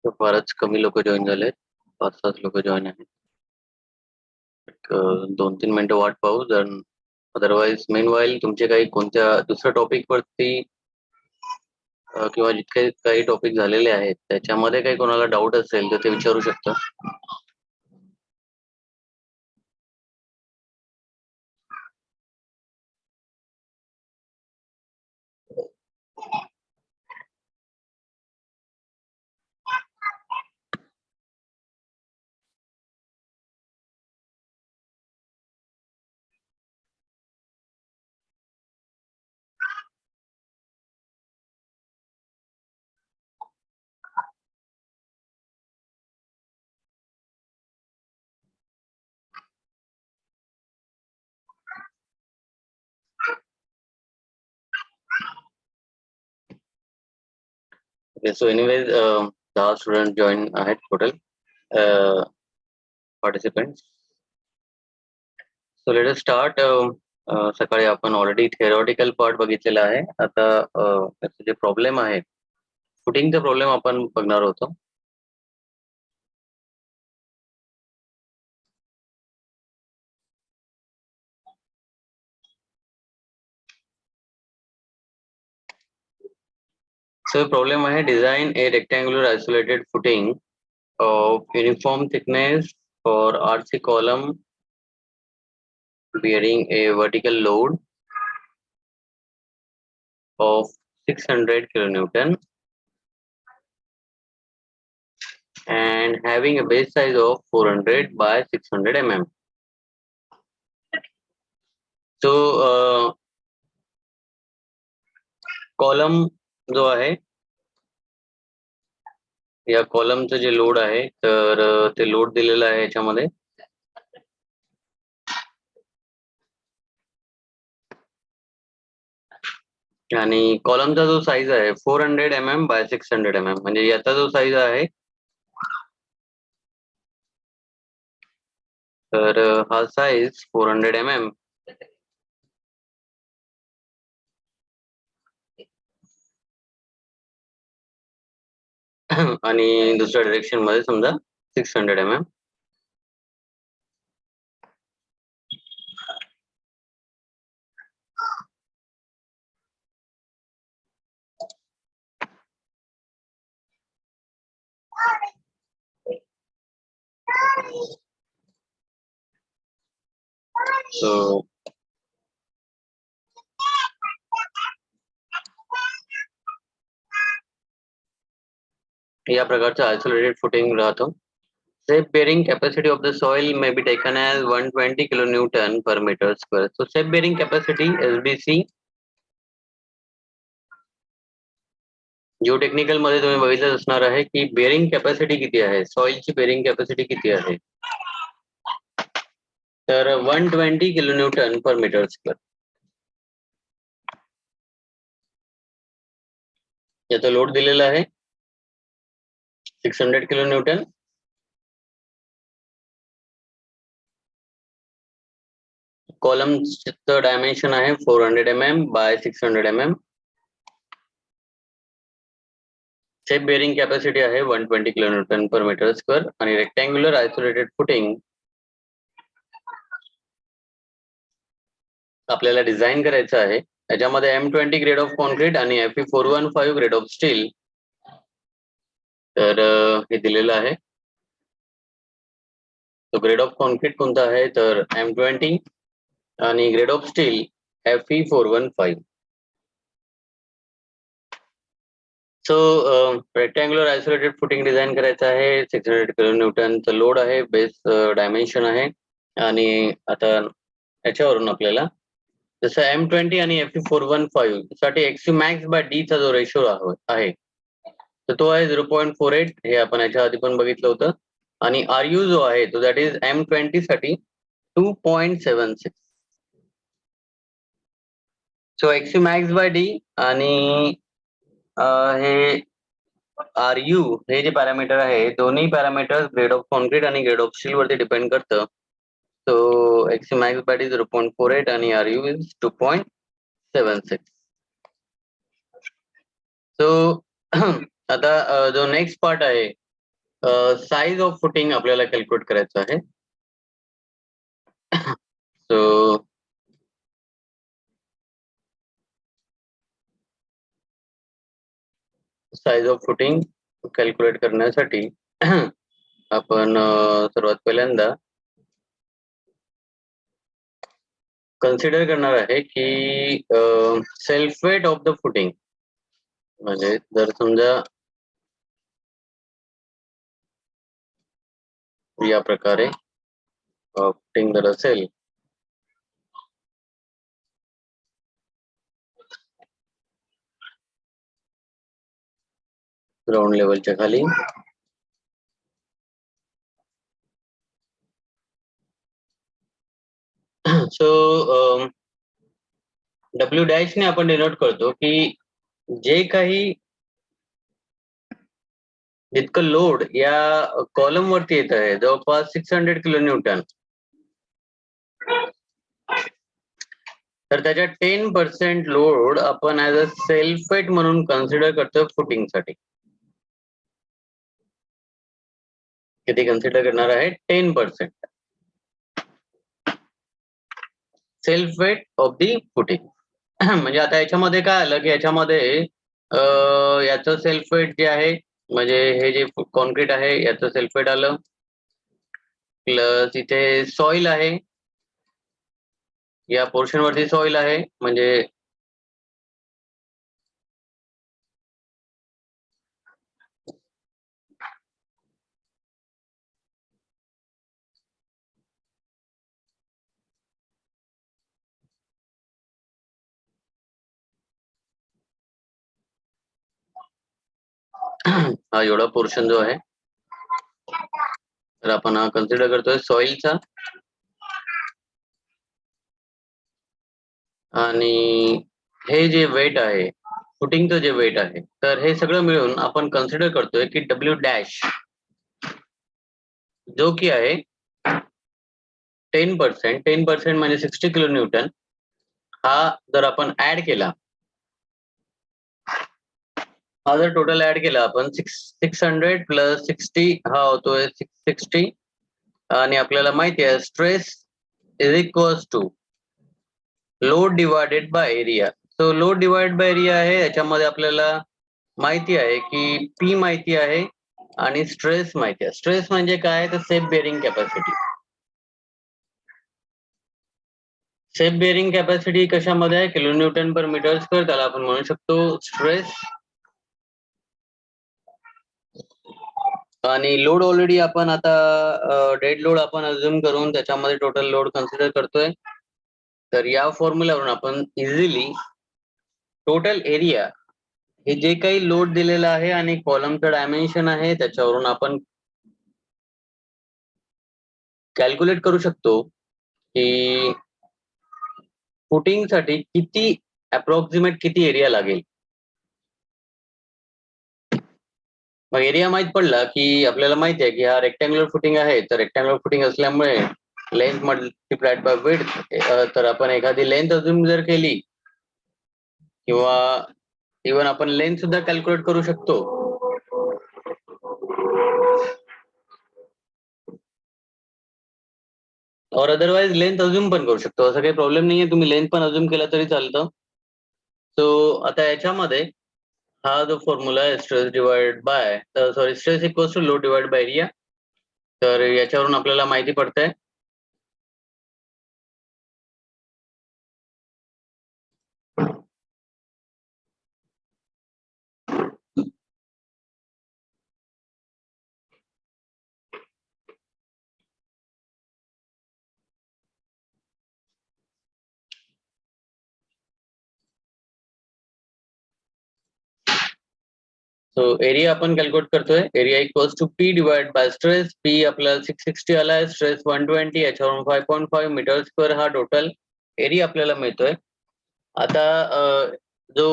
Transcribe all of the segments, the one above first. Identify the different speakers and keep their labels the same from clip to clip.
Speaker 1: तर फारच कमी लोक जॉईन झालेत. 5-6 लोक जॉईन आहेत. एक 2-3 मिनिटं वाट पाहू. जर अदरवाईज मेन वाईल तुमचे काही कोणत्या दुसऱ्या टॉपिक वरती किंवा जितके काही टॉपिक झालेले आहेत त्याच्यामध्ये काही कोणाला डाऊट असेल तर ते विचारू शकता. Okay, so anyways 10 student join आहेत total participants. So let us start. सकाळी आपण ऑलरेडी थेरॉटिकल पार्ट बघितलेला आहे. आता त्याचे जे प्रॉब्लेम आहे फुटिंगचा प्रॉब्लेम आपण बघणार होतो. So problem आहे design a rectangular isolated footing of uniform thickness for RC column bearing a vertical load of 600 kilonewton and having a base size of 400 by 600 mm. So column जो आहे या कॉलमचं जे load आहे तर ते लोड दिलेलं आहे याच्यामध्ये आणि कॉलमचा जो साईज आहे 400 mm बाय 600 mm म्हणजे याचा जो साईज आहे तर हा साईज 400 mm आणि दुसऱ्या डायरेक्शन मध्ये समजा 600 mm. So या प्रकारचं आयसोलेटेड फुटिंग राहतो. Shape bearing capacity of the soil may be taken as 120 kilonewton per meter square. So shape bearing capacity SBC geotechnical मध्ये तुम्ही बघितलं असणार आहे की बेअरिंग कॅपॅसिटी किती आहे, सॉइलची बेअरिंग कॅपॅसिटी किती आहे तर 120 किलोन्यूटन पर मीटर स्क्वेअर. याचा लोड दिलेला आहे 600 किलोन्यूटन. कॉलमचं डायमेन्शन आहे 400 mm by 600 mm. Safe bearing capacity आहे 120 किलोन्यूटन पर मीटर स्क्वेअर आणि रेक्टँग्युलर आयसोलेटेड फुटिंग आपल्याला डिझाईन करायचं आहे. याच्यामध्ये M20 ग्रेड ऑफ कॉन्क्रीट आणि Fe415 ग्रेड ऑफ स्टील तर हे दिलेलं आहे. तो ग्रेड ऑफ कॉन्क्रीट कोणता आहे तर M20 आणि grade of steel Fe415. So rectangular isolated footing design करायचं आहे. 600 किलोन्यूटनचं लोड आहे, बेस डायमेन्शन आहे आणि आता याच्यावरून आपल्याला जसं M20 आणि Fe415 साठी एक्सी मॅक्स बाय डी चा जो रेशो आहे तर तो आहे 0.48. हे आपण याच्या आधी पण बघितलं होतं आणि RU जो आहे तो दॅट इज M20 साठी 2.76. So x max by D आणि हे RU हे जे पॅरामीटर आहे दोन्ही पॅरामीटर ग्रेड ऑफ कॉन्क्रीट आणि ग्रेड ऑफ स्टील वरती डिपेंड करतं. So x max by d 0.48 आणि RU इज 2.76. सो आता जो नेक्स्ट पार्ट आहे साइज ऑफ फुटिंग आपल्याला कॅल्क्युलेट करायचं आहे. So size of footing calculate करण्यासाठी आपण सर्वात पहिल्यांदा कन्सिडर करणार आहे की self weight of the footing. म्हणजे जर समजा या प्रकारे फुटिंग जर असेल ग्राउंड लेवलच्या खाली सो W डॅश ने आपण डिनोट करतो की जे काही जितकं लोड या कॉलम वरती येत आहे जवळपास 600 किलोन्यूटन तर त्याच्या 10% लोड आपण ऍज अ सेल्फ वेट म्हणून कन्सिडर करतो फुटिंगसाठी. किती कन्सिडर करणार आहे 10% self weight of the footing. म्हणजे आता याच्यामध्ये काय आलं की याच्यामध्ये याचं सेल्फ वेट जे आहे म्हणजे हे जे कॉन्क्रीट आहे याचं सेल्फ वेट आलं, प्लस इथे सॉइल आहे, या पोर्शन वरती सॉइल आहे म्हणजे हा एवढा पोर्शन जो आहे तर आपण हा कन्सिडर करतोय सॉइलचा, आणि हे जे वेट आहे फुटिंगचं जे वेट आहे तर हे सगळं मिळून आपण कन्सिडर करतोय की डब्ल्यू डॅश जो की आहे 10% म्हणजे 60 किलो न्यूटन, हा जर आपण ऍड केला, हा जर टोटल ऍड केला आपण 600 प्लस 60 हा होतोय 660, आणि आपल्याला माहिती आहे stress is equals to load divided by area. So load divide by area आहे, याच्यामध्ये आपल्याला माहिती आहे की पी माहिती आहे आणि स्ट्रेस माहिती आहे. स्ट्रेस म्हणजे काय तर safe bearing capacity. Safe bearing capacity कशामध्ये आहे kilo newton per metre square, त्याला आपण म्हणू शकतो स्ट्रेस. आणि लोड ऑलरेडी आपण आता डेड लोड आपण अज्युम करून त्याच्यामध्ये टोटल लोड कन्सिडर करतोय, तर या फॉर्म्युल्यावरून आपण इझिली टोटल एरिया हे जे काही लोड दिलेलं आहे आणि कॉलमचं डायमेन्शन आहे त्याच्यावरून आपण कॅल्क्युलेट करू शकतो की फुटिंग साठी किती अप्रॉक्सिमेट किती एरिया लागेल. मग एरिया माहित पडला की आपल्याला माहिती आहे की हा रेक्टँग्युलर फुटिंग आहे, तर रेक्टँग्युलर फुटिंग असल्यामुळे लेंथ मल्टिप्लाइड बाय विड्थ, तर आपण एखादी लेंथ अजून जर केली किंवा इवन आपण लेंथ सुद्धा कॅल्क्युलेट करू शकतो. और अदरवाइज लेंथ अज्युम पण करू शकतो, असं काही प्रॉब्लेम नाहीये, तुम्ही लेंथ पण अज्युम केला तरी चालतं. सो आता याच्यामध्ये हा जो फॉर्म्युला आहे stress divide by sorry stress equals to load divide by area, तर याच्यावरून आपल्याला माहिती पडतंय सो एरिया आपण कॅल्क्युलेट करतोय, area equals to p divide by stress. P आपल्याला 660 आलाय, स्ट्रेस 120, याच्यावरून 5.5 मीटर स्क्वेअर हा टोटल एरिया आपल्याला मिळतोय. आता जो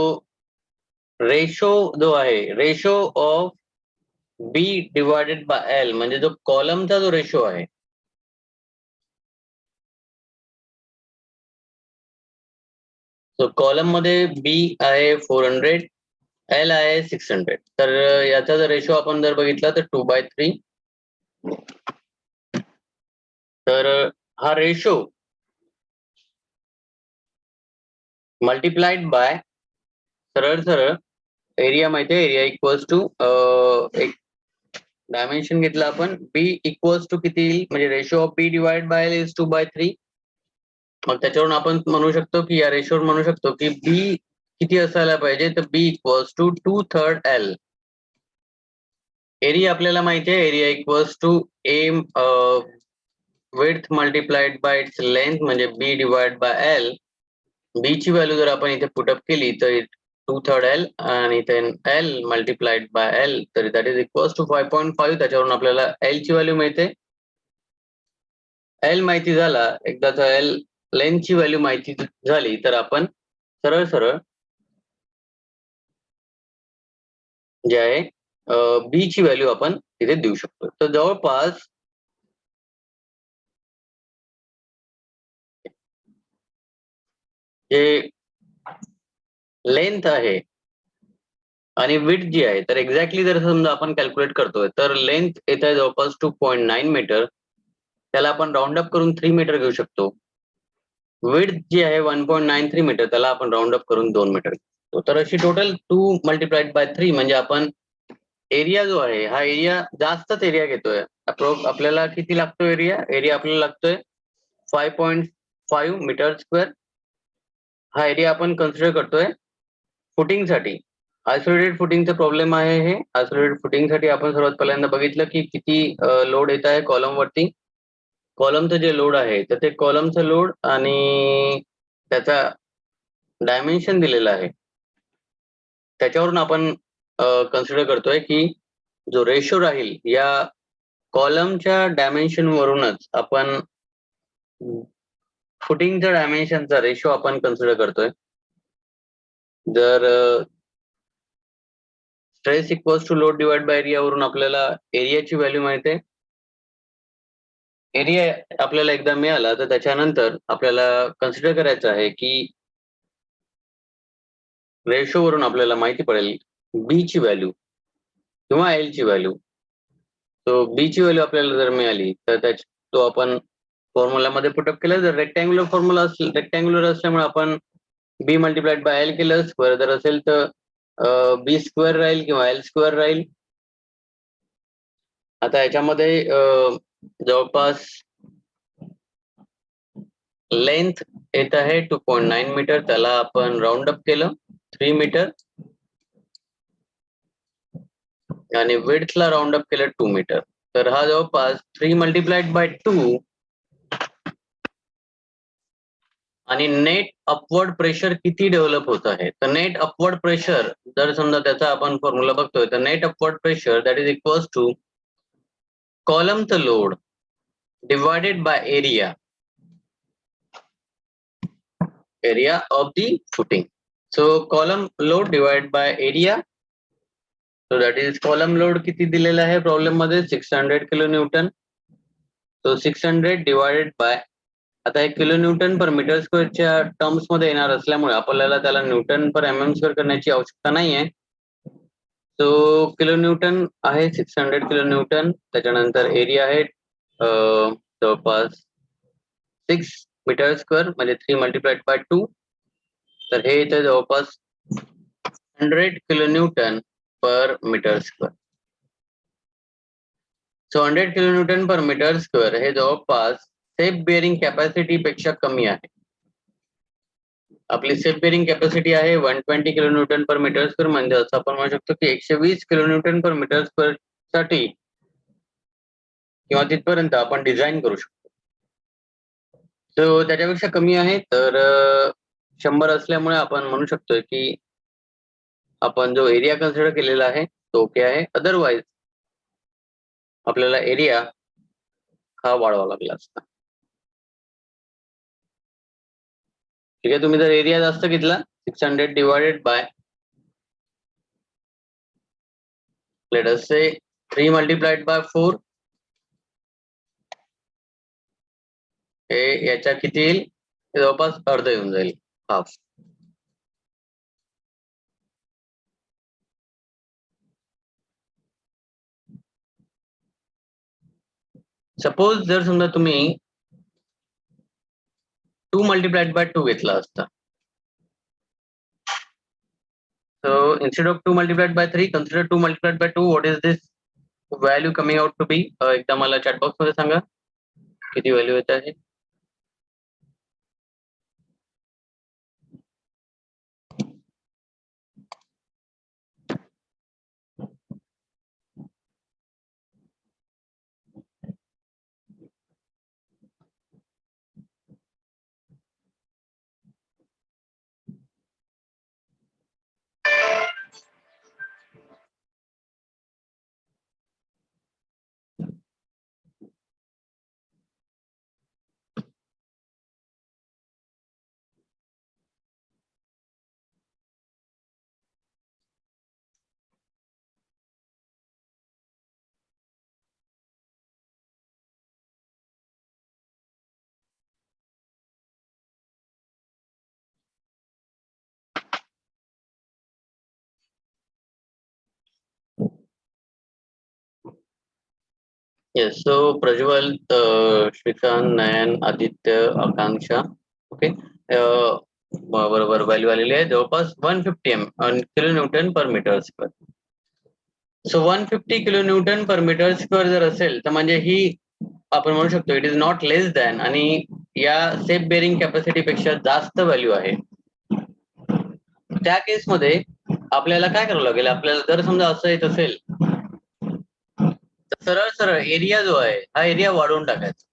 Speaker 1: रेशो जो आहे ratio of b divided by l म्हणजे जो कॉलमचा जो रेशो आहे, सो कॉलम मध्ये बी आहे 400, एल आहे 600, तर याचा जर रेशो आपण जर बघितला तर 2/3. तर हा रेशो मल्टिप्लाइड बाय सरळ सरळ एरिया माहिती आहे, एरिया इक्वल्स टू एक डायमेन्शन घेतला आपण बी इक्वल्स टू किती येईल म्हणजे ratio of b divide by l is 2/3. मग त्याच्यावरून आपण म्हणू शकतो की या रेशोवर म्हणू शकतो की बी किती असायला पाहिजे, तर b equals to 2/3 l. Area आपल्याला माहिती आहे, area equals to a width multiplied by its length म्हणजे b divide by l. B ची व्हॅल्यू जर आपण इथे पुटअप केली तर 2/3 एल आणि then l multiplied by l, तर दॅट इज इक्वल्स टू 5.5. त्याच्यावरून आपल्याला एल ची व्हॅल्यू मिळते. एल माहिती झाला, एकदाचा एल लेंथची व्हॅल्यू माहिती झाली तर आपण सरळ सरळ जे आहे बी ची व्हॅल्यू आपण तिथे देऊ शकतो. तर जवळपास जे लेंथ आहे आणि विड्थ जी आहे तर एक्झॅक्टली जर समजा आपण कॅल्क्युलेट करतोय तर लेंथ येत आहे जवळपास 2.9 मीटर, त्याला आपण राऊंड अप करून 3 मीटर घेऊ शकतो. विड्थ जी आहे 1.93 मीटर, त्याला आपण राऊंड अप करून 2 मीटर घेतो. तर अशी टोटल 2 मल्टिप्लाइड बाय 3 म्हणजे आपण एरिया जो आहे हा एरिया जास्तच एरिया घेतोय. आपल्याला किती लागतो एरिया आपल्याला लागतोय 5.5 मीटर स्क्वेअर. हा एरिया आपण कन्सिडर करतोय फुटिंगसाठी. आयसोलेटेड फुटिंगचा प्रॉब्लेम आहे. हे आयसोलेटेड फुटिंगसाठी आपण सर्वात पहिल्यांदा बघितलं की किती लोड येत आहे कॉलम वरती. कॉलमचं जे लोड आहे तर ते कॉलमचं लोड आणि त्याचा डायमेन्शन दिलेला आहे, त्याच्यावरून आपण कन्सिडर करतोय की जो रेशो राहील या कॉलमच्या डायमेन्शन वरूनच आपण फुटिंगच्या डायमेन्शनचा रेशो आपण कन्सिडर करतोय. जर stress equals to load divide by area वरून आपल्याला एरियाची व्हॅल्यू मिळते. एरिया आपल्याला एकदा मिळाला तर त्याच्यानंतर आपल्याला कन्सिडर करायचं आहे की रेशो वरून आपल्याला माहिती पडेल बी ची व्हॅल्यू किंवा एल ची व्हॅल्यू. तो बी ची व्हॅल्यू आपल्याला जर मिळाली तर तो आपण फॉर्म्युलामध्ये पुटअप केलं. जर रेक्टँग्युलर फॉर्म्युला असेल, रेक्टँग्युलर असल्यामुळे आपण बी मल्टिप्लाइड बाय एल केलं. स्क्वेअर जर असेल तर बी स्क्वेअर राहील किंवा एल स्क्वेअर राहील. आता याच्यामध्ये जवळपास लेंथ येत आहे 2.9 मीटर, त्याला आपण राऊंड अप केलं 3 मीटर आणि विड्थला राऊंड अप केलं 2 मीटर. तर हा जवळपास 3 मल्टिप्लाइड बाय 2 आणि नेट अपवर्ड प्रेशर किती डेव्हलप होत आहे. तर नेट अपवर्ड प्रेशर जर समजा त्याचा आपण फॉर्म्युला बघतोय तर net upward pressure that is equals to कॉलमचं load divided by area of the footing. So column load divided by area. So that is column load किती दिलेला आहे प्रॉब्लेम मध्ये 600 kilo Newton. So 600 divided by, आता हे kilo newton per metre स्क्वेअरच्या terms मध्ये येणार असल्यामुळे आपल्याला त्याला न्यूटन पर एम एम स्क्वेअर करण्याची आवश्यकता नाहीये. सो किलो न्यूटन आहे 600 किलो न्यूटन. त्याच्यानंतर एरिया आहे जवळपास 6 मीटर स्क्वेअर म्हणजे 3 मल्टिप्लाइड बाय 2. तर हे इथे जवळपास 100 kilo newton per metre square. So 100 kilo newton per metre square हे जवळपास सेफ बेअरिंग कॅपॅसिटी पेक्षा कमी आहे. आपली सेफ बेअरिंग कॅपॅसिटी आहे 120 kilo newton per metre square. म्हणजे असं आपण म्हणू शकतो की 120 kilo newton per metre square साठी किंवा तिथपर्यंत आपण डिझाईन करू शकतो. तो त्याच्यापेक्षा कमी आहे. तर 100 असल्यामुळे आपण म्हणू शकतोय की आपण जो एरिया कन्सिडर केलेला आहे तो ओके आहे. अदरवाईज आपल्याला एरिया हा वाढवावा लागला असता. ठीक आहे, तुम्ही जर एरिया जास्त घेतला 600 divided by let us say 3 multiplied by 4 हे याच्या किती येईल, जवळपास अर्ध येऊन जाईल, हाफ. सपोज जर समजा तुम्ही 2 मल्टिप्लाइड बाय 2 घेतला असता. So instead of 2 multiplied by 3, consider 2 multiplied by 2. What is this value coming out to be? एकदा मला चॅट बॉक्स मध्ये सांगा किती व्हॅल्यू येत आहे. Yes. So Prajwal, Shrikant, Nayan, Aditya, Akanksha. Okay. बरोबर व्हॅल्यू आलेली आहे जवळपास 150 kilo newton per metre square. So 150 kilo newton per metre square जर असेल तर म्हणजे ही आपण म्हणू शकतो it is not less than, आणि या सेफ बेरिंग कॅपॅसिटी पेक्षा जास्त व्हॅल्यू आहे. त्या केसमध्ये आपल्याला काय करावं लागेल, आपल्याला जर समजा असं येत असेल तर सरळ सरळ एरिया जो आहे हा एरिया वाढवून टाकायचा.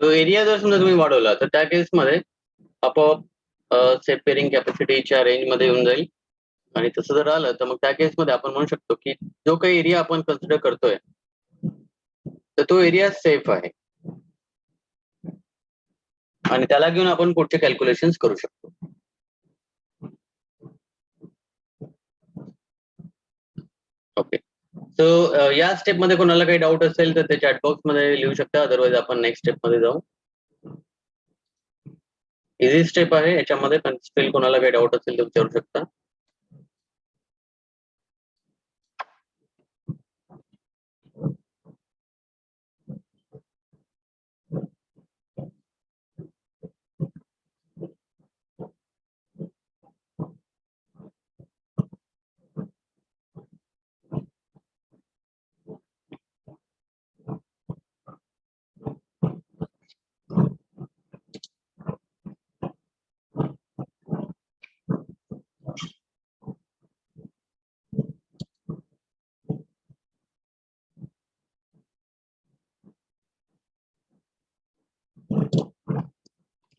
Speaker 1: तो एरिया जर समजा तुम्ही वाढवला तर त्या केसमध्ये आपोआप सेफ बेरिंग कॅपॅसिटीच्या रेंजमध्ये येऊन जाईल. आणि तसं जर आलं तर मग त्या केसमध्ये आपण म्हणू शकतो की जो काही एरिया आपण कन्सिडर करतोय तर तो एरिया सेफ आहे, आणि त्याला घेऊन आपण पुढचे कॅल्क्युलेशन करू शकतो. ओके. सो या स्टेप मध्ये कोणाला काही डाऊट असेल तर ते चॅटबॉक्स मध्ये लिहू शकता, अदरवाईज आपण नेक्स्ट स्टेप मध्ये जाऊ. इझी स्टेप आहे याच्यामध्ये, पण स्टील कोणाला काही डाऊट असेल तर विचारू शकता.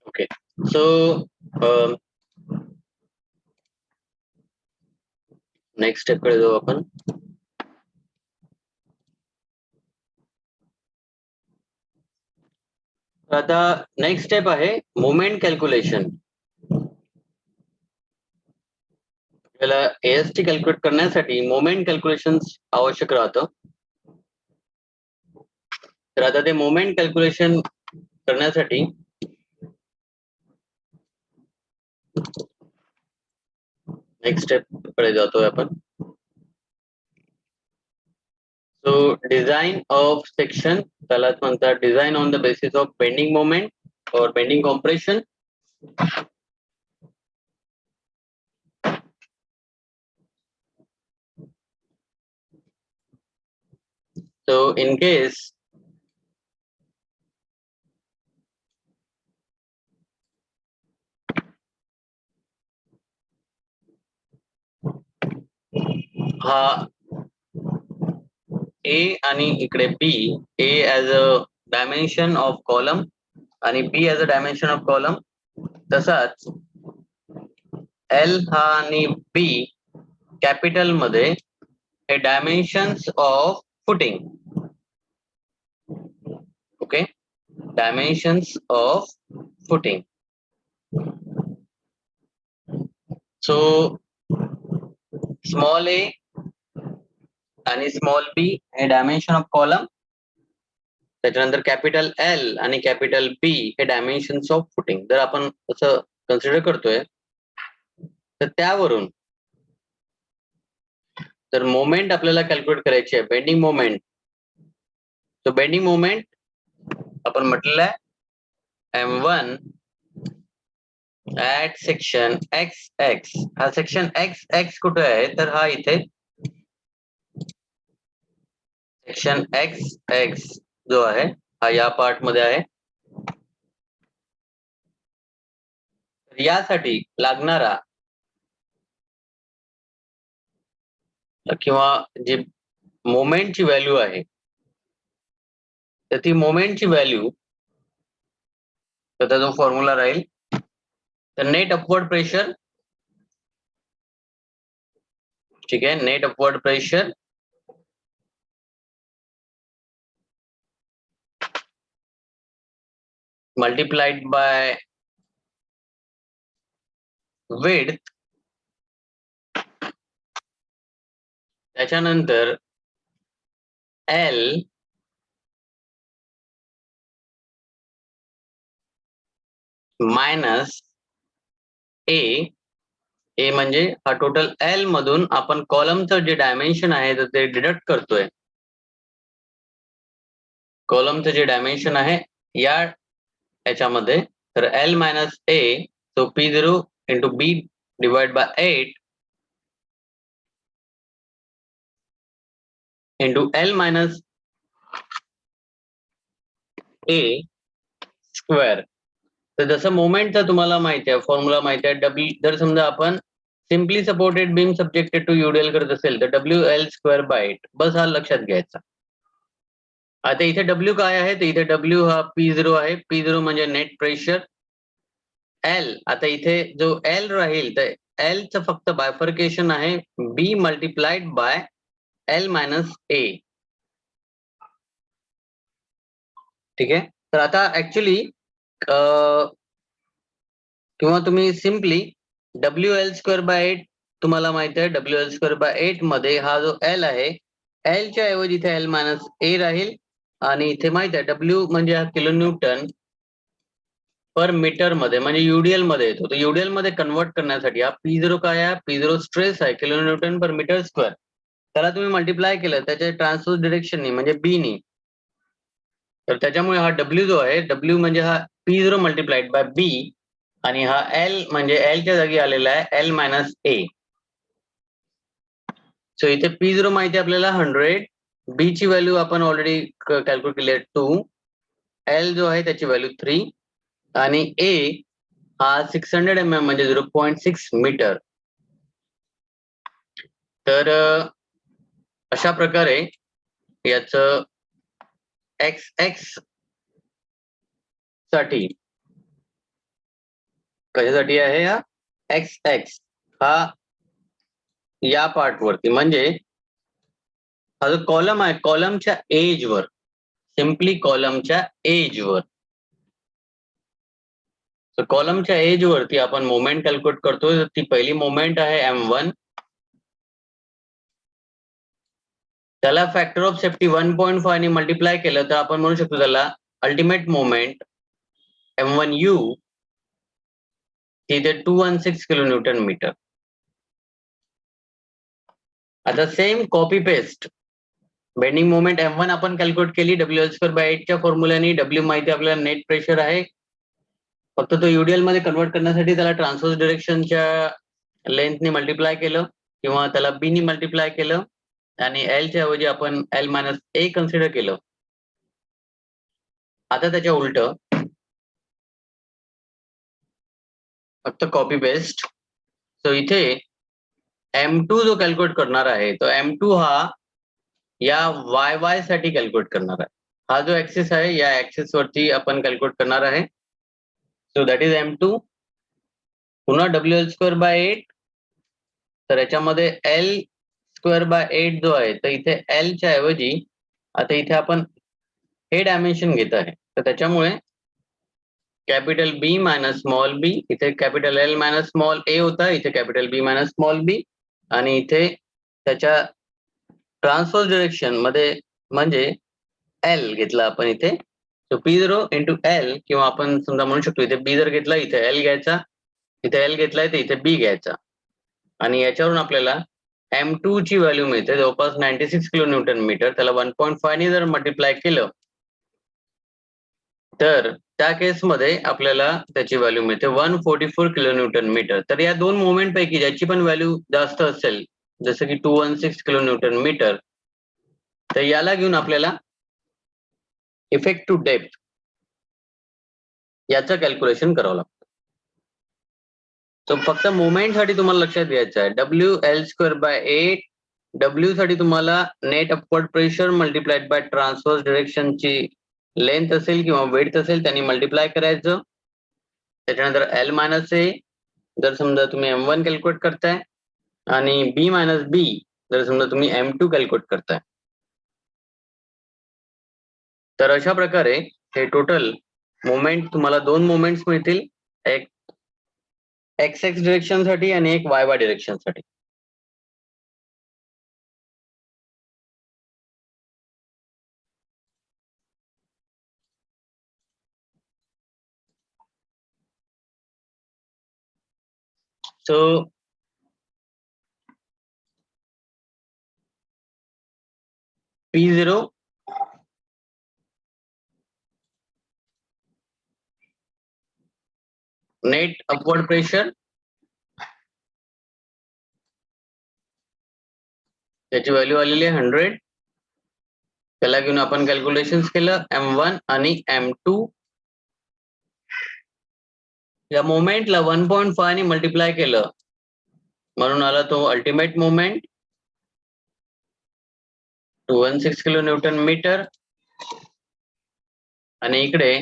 Speaker 1: ओके. सो नेक्स्ट स्टेप कडे जाऊ आपण. आता नेक्स्ट स्टेप आहे मोमेंट कॅल्क्युलेशन. आपल्याला एएसटी कॅल्क्युलेट करण्यासाठी मोमेंट कॅल्क्युलेशन आवश्यक राहतं. तर आता ते मोमेंट कॅल्क्युलेशन करण्यासाठी नेक्स्ट स्टेप कडे जातोय आपण. सो डिझाईन ऑफ सेक्शन, त्यालाच म्हणतात design on the basis of bending moment और bending compression. So in case हा ए आणि इकडे B, A as a dimension of column आणि B as a dimension of column, तसाच एल हा आणि बी कॅपिटल मध्ये हे dimensions of footing. Okay, dimensions of footing. So small A आणि स्मॉल बी हे डायमेन्शन ऑफ कॉलम, त्याच्यानंतर कॅपिटल एल आणि कॅपिटल बी हे डायमेन्शन्स ऑफ फुटिंग. जर आपण असं कन्सिडर करतोय तर त्यावरून तर मोमेंट आपल्याला कॅल्क्युलेट करायची आहे, बेंडिंग मोमेंट. तो बेंडिंग मोमेंट आपण म्हटलेलं आहे M1 at section x x. हा सेक्शन एक्स एक्स कुठे आहे तर हा इथे सेक्शन एक्स एक्स जो आहे हा या पार्ट मध्ये आहे. यासाठी लागणारा किंवा जी मोमेंटची व्हॅल्यू आहे तर ती मोमेंटची व्हॅल्यू, त्याचा जो फॉर्म्युला राहील तर नेट अपवर्ड प्रेशर. ठीक आहे, net upward pressure multiplied by width, त्याच्यानंतर एल मायनस ए म्हणजे हा टोटल एल मधून आपण कॉलमचं जे डायमेन्शन आहे तर ते डिडक्ट करतोय. कॉलमचं जे डायमेन्शन आहे याच्यामध्ये, तर l minus a, so P0 into b divide by 8 into l minus a square. तर जसं मोमेंटचं तुम्हाला माहिती आहे, फॉर्म्युला माहिती आहे, डब्ल्यू जर समजा आपण simply supported beam subjected to UDL करत असेल तर WL²/8, बस हा लक्षात घ्यायचा. आता इथे डब्ल्यू काय आहे, तर इथे डब्ल्यू हा P0 आहे. P0 म्हणजे नेट प्रेशर. एल, आता इथे जो एल राहील तर एलचं फक्त बायफर्केशन आहे बी मल्टिप्लाइड बाय एल मायनस ए. ठीक आहे. तर आता ऍक्च्युली किंवा तुम्ही सिम्पली WL²/8, तुम्हाला माहिती आहे WL²/8 मध्ये हा जो एल आहे, एलच्या ऐवजी इथे एल मायनस ए राहील. आणि इथे माहिती आहे डब्ल्यू म्हणजे हा किलो न्यूटन पर मीटर मध्ये म्हणजे युडीएल मध्ये येतो. तर युडीएल मध्ये कन्वर्ट करण्यासाठी हा P0 काय आहे, P0 स्ट्रेस आहे kilo newton per metre square. त्याला तुम्ही मल्टिप्लाय केलं त्याच्या ट्रान्सवर्स डिरेक्शननी म्हणजे बी नी, तर त्याच्यामुळे हा डब्ल्यू जो आहे, डब्ल्यू म्हणजे हा P0 मल्टिप्लाइड बाय बी, आणि हा एल म्हणजे एलच्या जागी आलेला आहे एल मायनस ए. सो इथे P0 माहिती आहे आपल्याला 100, बी ची व्हॅल्यू आपण ऑलरेडी कॅल्क्युलेट केली आहे 2, एल जो आहे त्याची व्हॅल्यू 3, आणि ए हा 600 mm म्हणजे 0.6 मीटर. तर अशा प्रकारे याचं एक्स एक्स साठी, कशासाठी आहे हा एक्स एक्स, हा या पार्ट वरती म्हणजे हा जो कॉलम आहे कॉलमच्या एजवर, सिम्पली कॉलमच्या एजवर, तर कॉलमच्या एज वरती आपण मोमेंट कॅल्क्युलेट करतोय. ती पहिली मोमेंट आहे M1, त्याला फॅक्टर ऑफ सेफ्टी 1.5 ने मल्टिप्लाय केलं तर आपण म्हणू शकतो त्याला अल्टिमेट मोमेंट M1U, तिथे 216 किलो न्यूटन मीटर. आता same copy paste bending moment M1 आपण कॅल्क्युलेट केली WL²/8 च्या फॉर्म्युल्याने. डब्ल्यू माहिती आपल्याला नेट प्रेशर आहे, फक्त तो युडीएल मध्ये कन्वर्ट करण्यासाठी त्याला ट्रान्सवर्स डिरेक्शनच्या लेंथने मल्टिप्लाय केलं किंवा त्याला बी नी मल्टिप्लाय केलं, आणि एलच्या ऐवजी आपण एल मायनस ए कन्सिडर केलं. आता त्याच्या उलट फक्त कॉपी पेस्ट. सो इथे M2 जो कॅल्क्युलेट करणार आहे तो M2 हा या वाय साठी कॅल्क्युलेट करणार आहे. हा जो ऍक्सिस आहे या ऍक्सिस वरती आपण कॅल्क्युलेट करणार आहे. So that is M2. पुन्हा WL²/8, तर याच्यामध्ये L²/8 जो आहे, तर इथे एलच्या ऐवजी आता इथे आपण हे डायमेन्शन घेत आहे, तर त्याच्यामुळे कॅपिटल बी मायनस स्मॉल बी, इथे कॅपिटल एल मायनस स्मॉल ए होता, इथे कॅपिटल बी मायनस स्मॉल बी, आणि इथे त्याच्या ट्रान्सफर डिरेक्शन मध्ये म्हणजे एल घेतला आपण इथे. सो P0 इंटू एल, किंवा आपण समजा म्हणू शकतो इथे बी जर घेतला इथे एल घ्यायचा, इथे एल घेतलाय तर इथे बी घ्यायचा, आणि याच्यावरून आपल्याला M2 ची व्हॅल्यू मिळते जवळपास 96 किलो न्यूटन मीटर. त्याला 1.5 ने जर मल्टिप्लाय केलं तर त्या केसमध्ये आपल्याला त्याची व्हॅल्यू मिळते 144 किलो न्यूटन मीटर. तर या दोन मोमेंट पैकी ज्याची पण व्हॅल्यू जास्त असेल, जसं की 216 किलो न्यूटन मीटर, तर याला घेऊन आपल्याला इफेक्टिव्ह डेप्थ याचं कॅल्क्युलेशन करावं लागतं. तर फक्त मोमेंट साठी तुम्हाला लक्षात घ्यायचं आहे WL²/8, डब्ल्यू साठी तुम्हाला net upward pressure multiplied by transverse डिरेक्शनची लेंथ असेल किंवा वेट असेल त्यांनी मल्टिप्लाय करायचं. त्याच्यानंतर एल मायनस ए जर समजा तुम्ही M1 कॅल्क्युलेट करताय, आणि बी मायनस बी जर समजा तुम्ही M2 कॅल्क्युलेट करताय. तर अशा प्रकारे हे टोटल मोमेंट तुम्हाला दोन मोमेंट्स मिळतील, एक एक्स एक्स डिरेक्शन साठी आणि एक वाय वाय डिरेक्शन साठी. So P0 net upward pressure, त्याची व्हॅल्यू आलेली आहे 100. त्याला घेऊन आपण कॅल्क्युलेशन केलं M1 आणि M2. या मोमेंटला 1.5 ने मल्टिप्लाय केलं म्हणून आला तो ultimate moment 216 kilo newton metre, आणि इकडे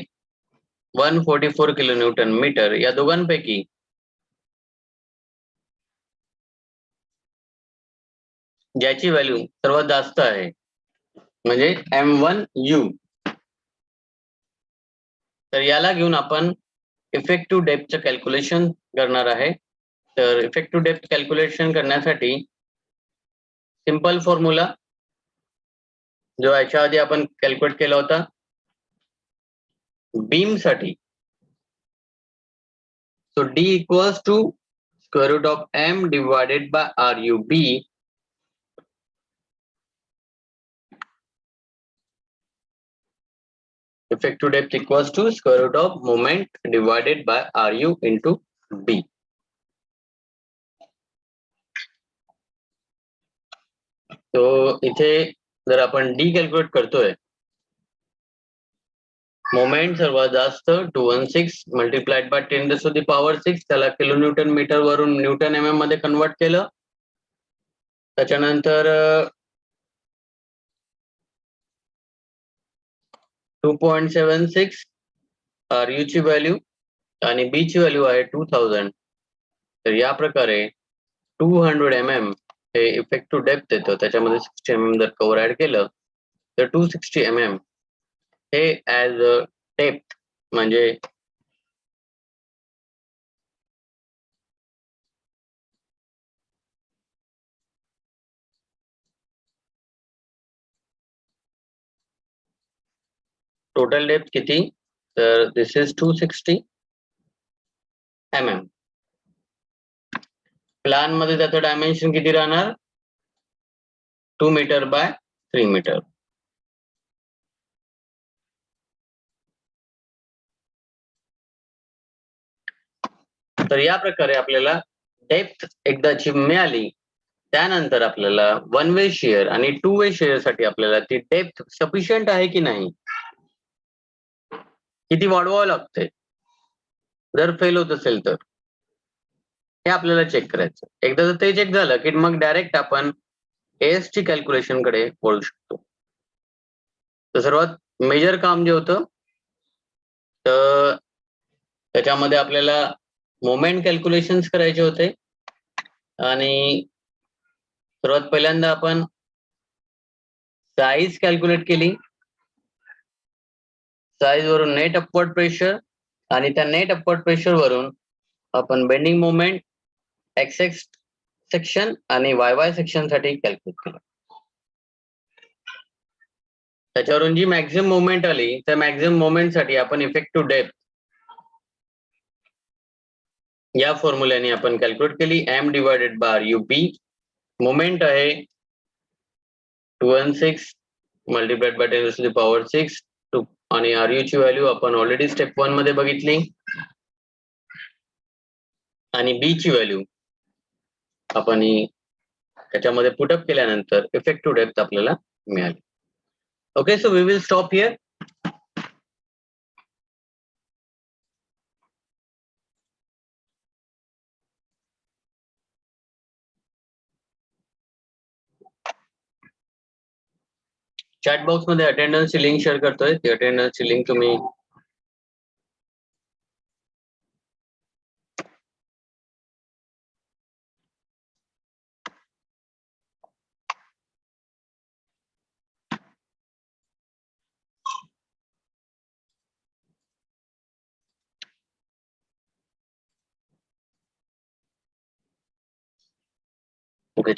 Speaker 1: 144 किलो न्यूटन मीटर. या दोघांपैकी ज्याची व्हॅल्यू सर्वात जास्त आहे म्हणजे M1U, तर याला घेऊन आपण इफेक्टिव्ह डेप्थचं कॅल्क्युलेशन करणार आहे. तर इफेक्टिव्ह डेप्थ कॅल्क्युलेशन करण्यासाठी सिंपल फॉर्म्युला जो याच्या आधी आपण कॅल्क्युलेट केला होता बीम साठी. So D equals to square root of M divided by RUB. Effective depth equals to square root of moment divided by RU into B. तो इथे जर आपण D कॅल्क्युलेट करतोय, मोमेंट सर्वात जास्त 216 मल्टिप्लाइड बाय 10⁶, त्याला किलो न्यूटन मीटर वरून Newton MM मध्ये कन्वर्ट केलं. त्याच्यानंतर 2.76 RU ची व्हॅल्यू आणि B ची व्हॅल्यू आहे 2000. तर या प्रकारे 200 mm हे इफेक्टिव्ह डेप्थ येतं. त्याच्यामध्ये 60 mm जर कव्हर ऍड केलं तर 260 mm हे ऍज अ डेप्थ म्हणजे टोटल डेप्थ किती, तर दिस इज 260 mm. प्लॅन मध्ये त्याचं डायमेन्शन किती राहणार, 2 मीटर बाय 3 मीटर. तर या प्रकारे आपल्याला डेप्थ एकदाची मिळाली. त्यानंतर आपल्याला 1 वे शेअर आणि 2 वे शेअर साठी आपल्याला ती डेप्थ सफिशियंट आहे की नाही, किती वाढवावं लागते, जर फेल होत असेल तर हे आपल्याला चेक करायचं. एकदा जर ते चेक झालं की मग डायरेक्ट आपण AS ची कॅल्क्युलेशन कडे वळू शकतो. तर सर्वात मेजर काम जे होतं तर त्याच्यामध्ये आपल्याला मोमेंट कॅल्क्युलेशन्स करायचे होते. आणि सर्वात पहिल्यांदा आपण साईज कॅल्क्युलेट केली. साईज वरून नेट अपवर्ड प्रेशर आणि त्या नेट अपवर्ड प्रेशर वरून आपण बेंडिंग मोमेंट XX सेक्शन आणि YY सेक्शन साठी कॅल्क्युलेट केलं. त्याच्यावरून जी मॅक्झिमम मोमेंट आली त्या मॅक्झिमम मोमेंट साठी आपण इफेक्टिव्ह डेप्थ या फॉर्म्युल्याने आपण कॅल्क्युलेट केली. M divided by RUB. Moment आहे 216 मल्टिप्लाइड बाय 10⁶ आणि RU ची व्हॅल्यू आपण ऑलरेडी स्टेप 1 मध्ये बघितली. आणि B ची व्हॅल्यू आपण त्याच्यामध्ये पुटअप केल्यानंतर इफेक्टिव्ह डेप्थ आपल्याला मिळाली. Okay, so we will stop here. Chat box मध्ये अटेंडन्सची लिंक शेअर करतोय. ती अटेंडन्सची लिंक तुम्ही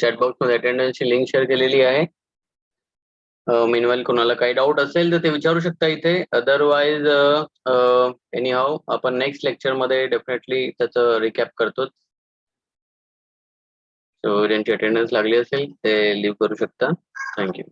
Speaker 1: चॅट बॉक्स मध्ये अटेंडन्सची लिंक शेअर केलेली आहे. मीनवाईल कोणाला काही डाऊट असेल तर ते विचारू शकता इथे. अदरवाईज एनी हाऊ आपण नेक्स्ट लेक्चर मध्ये डेफिनेटली त्याचं रिकॅप करतोच. सो ज्यांची अटेंडन्स लागली असेल ते लिव्ह करू शकता. थँक्यू.